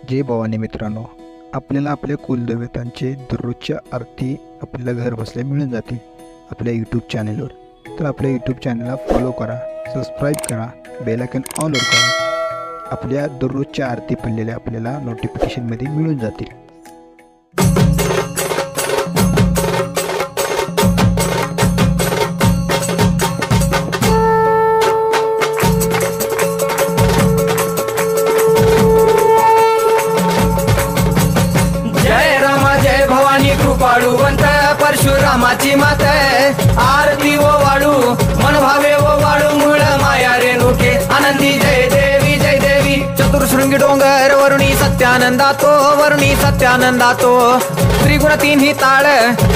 जय भवानी मित्रांनो, आपल्याला आपल्या कुलदेवतांचे दररोजच्या आरती आपल्याला घर बसल्या मिळून जातील आपल्या यूट्यूब चॅनलवर. तर आपल्या यूट्यूब चॅनलला फॉलो करा, सबस्क्राईब करा, बेल आयकॉन ऑलवर करा. आपल्या दररोजच्या आरती पडलेल्या आपल्याला नोटिफिकेशनमध्ये मिळून जातील. कृपाळुवंत परशुरामाची मात आरती ओ वाळू मन भावे ओ वाळू मूळ माया रेणुके आनंदी जय देवी जय देवी. चतुर्शृंगी डोंगर वरुणी सत्यानंदातो त्रिगुण तिन्ही ताळ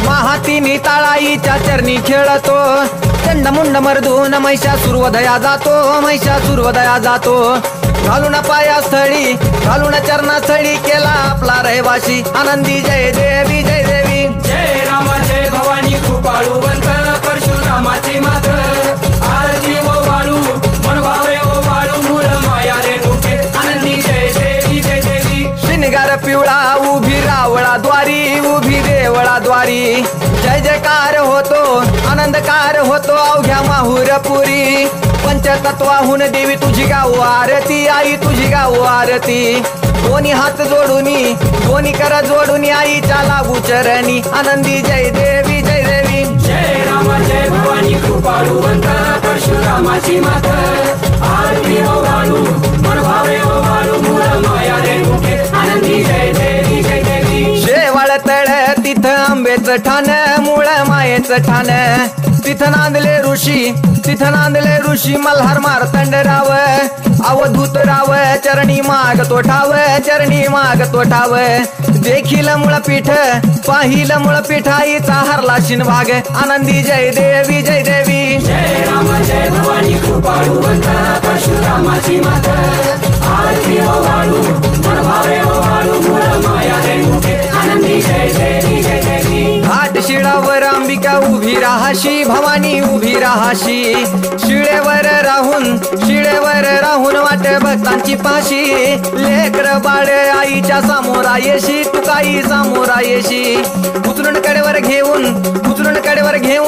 महा तिन्ही ताळाईच्या चरणी खेळतो. चंडमुंड मर्दून महिषासुरवधया जातो घालून पायास्थळी घालून चरणास्थळी केला आपला रहिवाशी आनंदी जय देवी जय देवी. जय राम जय भवानी कृपाळुवंत परशुरामाची मात आरती ओ वाळू मन भावे ओ वाळू मूळ माया रेणुके आनंदी जय देवी जय देवी. श्रीनिगार पिवळा उभी उभी देवळाद्वारी जय जयकार होतो आनंदकार होतो अवघ्या माहुरपुरी. पंचतत्वाहून देवी तुझी गाऊ आरती आई तुझी गाऊ आरती. दोन्ही हात जोडूनी दोन्ही कर जोडूनी आईच्या लागू चरणी आनंदी जय देवी जय देवी. जय राम जय भवानी कृपाळुवंत परशुरामाची मात आरती ओ वाळू मन भावे ओ वाळू मूळ माया रेणुके आनंदी जय देवी जय देवी. शेवाळ तळ तिथं आंबेचं ठाण मूळ मायेचं ठाण तिथं नांदले ऋषी मल्हार मार्तंडराव अवधूत राव चरणी मागतो ठाव देखील मुळपीठ पाहिल मुळपीठ आईचा हरला शिनभाग आनंदी जय देवी जय देवी. जय राम जय भवानी कृपाळुवंत परशुरामाची मात आरती ओ वाळू मन भावे ओ वाळू मूळ माया रेणुके आनंदी जय देवी जय देवी. घाट शिळावर अंबिका उभी राहाशी भवानी उभी राहाशी शिळेवर राहून वाट भक्तांची पाशी लेकर बाळ आईच्या समोरा येशी तुकाई समोरा येशी उचलून कडेवर घेऊन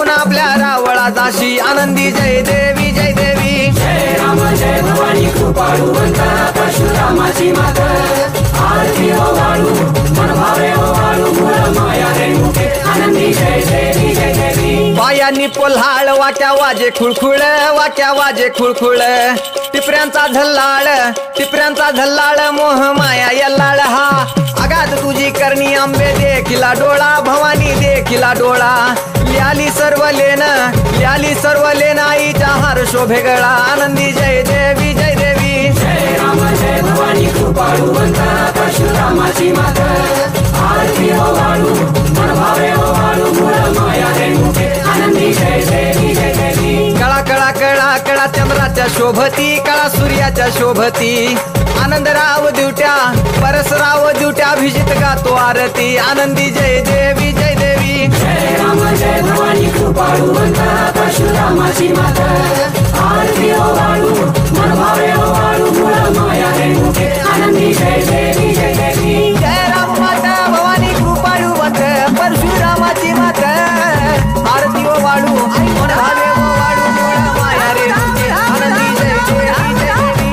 आपल्या रावळा जाशी आनंदी जय देवी जय देवी. जय राम जय भवानी कृपाळुवंत परशुरामाची मात आरती ओ वाळू मन भावे ओ वाळू मूळ माया रेणुके आनंदी जय देवी जय देवी. पायांनी पोल्हाळ वाट्या वाजे खुळखुळ टिपऱ्यांचा झल्लाळ मोह माया यल्लाळ हा आगात तुझी करणी आंबे देखिला डोळा भवानी देखिला डोळा. ल्याली सर्व लेन आईच्या हार शोभे गळा आनंदी जय देवी जय देवी. जय राम जय भवानी कृपाळुवंत परशुरामाची मात आरती ओ वाळू मन भावे ओ वाळू मूळ माया रेणुके आनंदी जय देवी जय देवी. कळा चंद्राच्या शोभती कळा सूर्याच्या शोभती आनंदराव दिवट्या परसराव दिवट्या अभिजित गातो आरती आनंदी जय देवी जय देवी. जय राम जय भवानी कृपाळुवंत परशुरामाची मात आरती ओ वाळू मन भावे ओ वाळू मूळ माया रेणुके आनंदी जय देवी जय देवी. जय राम माता भवानी कृपाळुवंत परशुरामाची मात आरती ओ वाळू मन भावे ओ वाळू मूळ माया रेणुके आनंदी जय देवी जय देवी.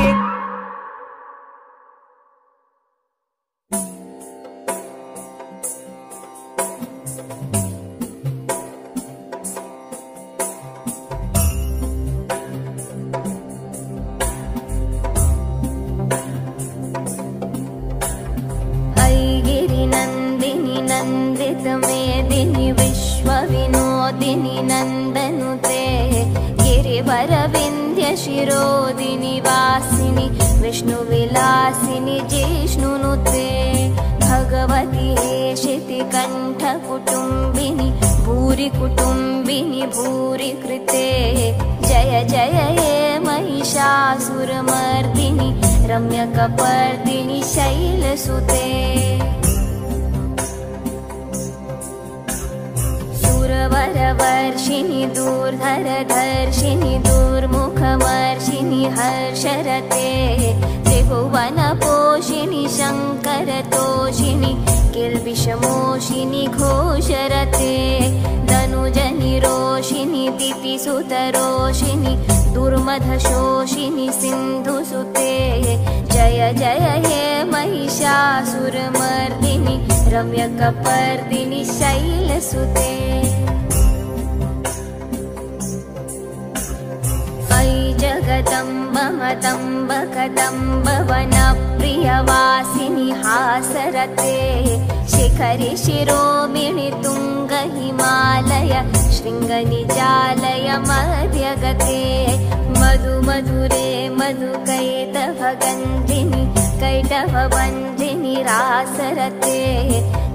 नंदिनी नंदित मेदिनी विश्वविनोदिनी नंदनुते गिरिवर विंध्य शिरोदिनी वासिनी विष्णुविलासिनी जिष्णुनुते भगवती हेशिति कंठ कुटुंबिनी भूरि कुटुंबिनी भूरि कृते जय जय हे महिषासुरमर्दिनी रम्यकपर्दिनी शैलसुते. सुरवरवर्षिणि दूर्धरधर्षिणि दुर्मुखमर्षिणि हर्षरते त्रिभुवनपोषिणि शङ्कर दशमोषिनि घोषरते धनुजनि रोषिनि दितिसुतरोषिनि दुर्मधशोषिनि सिन्धुसुते जय जय हे महिषासुरमर्दिनि रम्यकपर्दिनि शैलसुते अयि जगदम्ब मदम्ब कदम्ब वनप्रियवासिनि हासरते शिखरि शिरोमिणि तुङ्ग हिमालय शृङ्गनिजालय मध्यगते मधु मधुरे मधुकैटभगन्धिनि कैटभवन्धिनि रासरते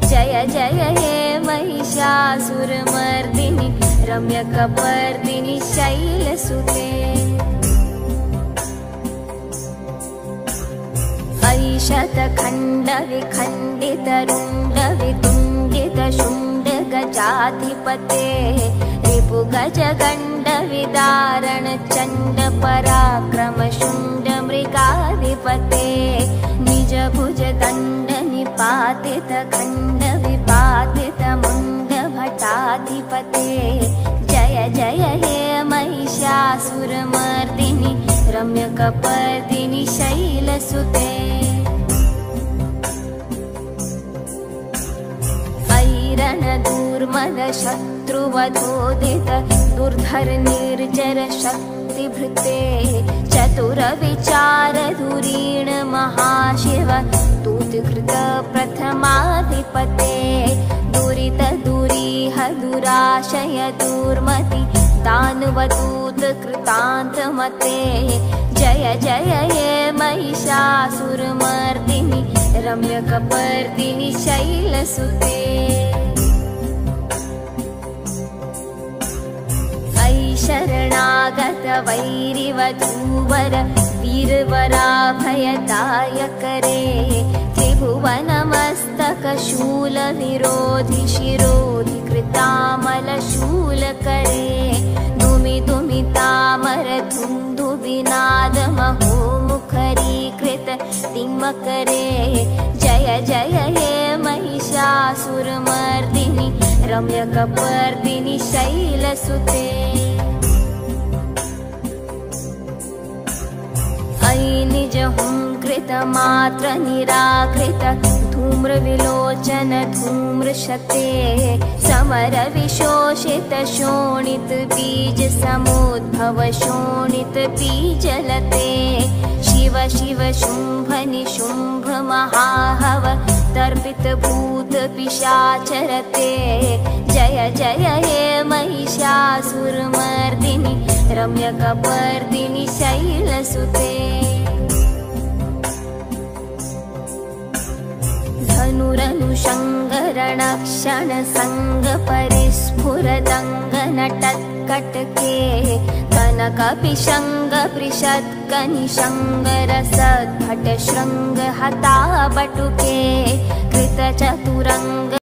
जय जय हे महिषासुरमर्दिनि रम्यकपर्दिनि शैलसुते अयि शतखण्डविखण्डितरुण्डवितुण्डितशुण्डगजाधिपते रिपुगजगण्डविदारण चण्डपराक्रमशुण्डमृगाधिपते निजभुजदण्डनिपातितखण्डविपातितमुण्डभटाधिपते जय जय हे महिषासुरमर्दिनि रम्यकपर्दिनि शैलसुते रणदूर्मदशत्रुवधोदित दुर्धर निर्जर शक्तिभृते चतुरविचारधुरीण महाशिव दूतकृत प्रथमाधिपते दुरित दुरीह दुराशय दुर्मति दानवदूत कृतान्तमते जय जय हे महिषासुरमर्दिनि रम्यकपर्दिनि शैलसुते अयि शरणागत वैरिवधूवर वीरवराभयदायकरे त्रिभुवनमस्तकशूलविरोधि शिरोधि कृतामलशूलकरे दुमि दुमितामर धुन्धुविनाद महोमुखरीकृत तिम्मकरे जय जय हे महिषासुरमर्दिनि रम्यकपर्दिनि शैलसुते अयि निजहुङ्कृतमात्र निराकृत धूम्रविलोचन धूम्रशते समरविशोषित शोणित बीज समुद्भव शोणित बीजलते शिव शिव शुम्भ निशुम्भ महाहव तर्पित भूत पिशाचरते जय जय हे महिषासुरमर्दिनि रम्यकपर्दिनि शैलसुते धनुरनुषङ्गरणक्षण सङ्ग परिस्फुरदङ्गनटत्कटके कनकपिशङ्ग पृषत्कनिशङ्गरसद्भट शृङ्ग हता बटुके कृतचतुरङ्ग